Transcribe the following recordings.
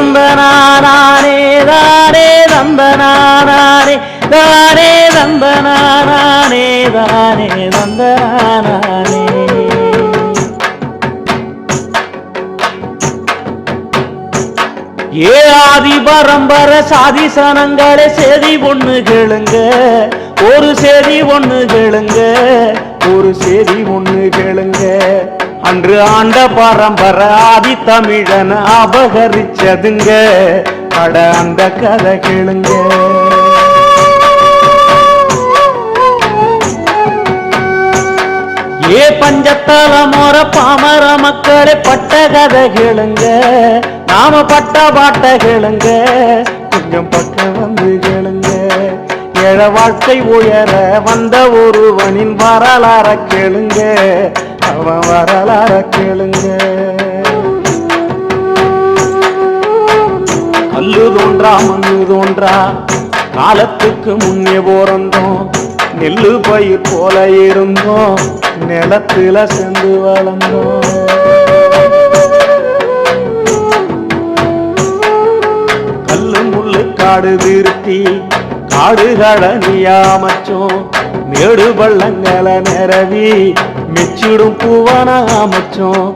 தந்தனானே தானே தந்தனானே தானே தந்தனானே தானே தந்தனானே. ஏ ஆதி பரம்பர சாதி சனங்களே சேதி ஒண்ணு கேளுங்க, ஒரு சேதி ஒண்ணு கேளுங்க, ஒரு சேதி ஒண்ணு கேளுங்க. அன்று ஆண்ட பரம்பர ஆதி தமிழன அபகரிச்சதுங்க, அட அந்த கதை கேளுங்க. ஏ பஞ்சத்தல மோர பாமர மக்களே பட்ட கதை கேளுங்க, நாம பட்ட பாட்ட கேளுங்க, கொஞ்சம் பக்கம் வந்து கேளுங்க. ஏழ வாழ்க்கை உயர வந்த ஒருவனின் வரலாற கேளுங்க, அவன் வரலாற கேளுங்க. கல்லு தோன்றா மண்ணு தோன்றா காலத்துக்கு முன்னே போறந்தோம், நெல்லு பயிர் போல இருந்தோம், நிலத்துல சென்று வளர்ந்தோம். கல்லு முள்ளு காடு திருத்தி காடுகளை நீயாமச்சோம், மேடு பள்ளங்களை நிரவி மெச்சிடும் பூவன அமைச்சோம்.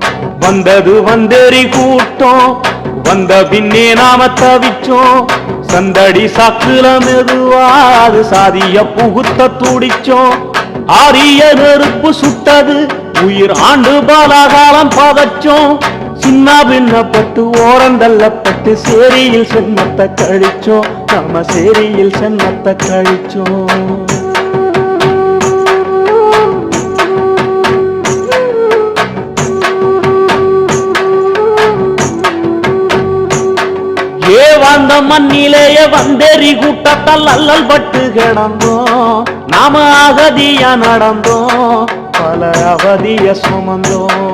வந்தது வந்தேறி கூட்டம், வந்த பின்னே நாம தவிச்சோம். சந்தடி சாக்குல மெதுவாது சாதிய புகுத்த துடிச்சோம். ஆரிய நெருப்பு சுட்டது உயிர் ஆண்டு பாலாகாலம் பதச்சோம். சின்ன பின்னப்பட்டு ஓரந்தள்ளப்பட்டு சேரியில் சென்னத்தை கழிச்சோம், நம்ம சேரியில் சென்னத்தை கழிச்சோம். ஏ வந்த மண்ணிலேயே வந்தேறி கூட்டத்தால் அல்லல் பட்டு கிடந்தோம், நாம அகதியா நடந்தோம், பல அவதிய சுமந்தோம்.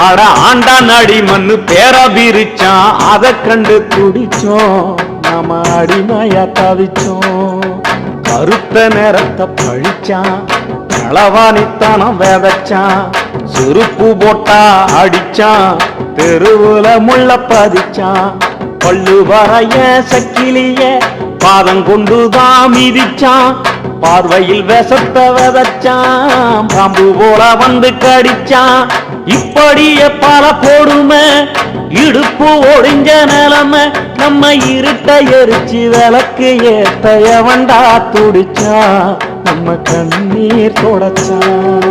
அட ஆண்டா நடி மண்ணு பேர பிரிச்சான், அதை கண்டு துடிச்சோம், நாம அடிமையா தவிச்சோம். கருத்த நேரத்தை பழிச்சான், களவாணித்தனம் வேதச்சான், செருப்பு போட்டா அடிச்சான், தெருவுல முள்ள பதிச்சான். பல்லு வரைய சக்கிலிய பாதம் கொண்டுதான் மிதிச்சான், பார்வையில் விஷத்தை விதைச்சான், பாம்பு போல வந்து கடிச்சான். இப்படியே பல கொடுமை, இடுப்பு ஒடிஞ்ச நிலைமை, நம்ம இருட்ட எரிச்சு விளக்கு ஏத்தைய வண்டா துடிச்சான், நம்ம கண்ணீர் தொடச்சான்.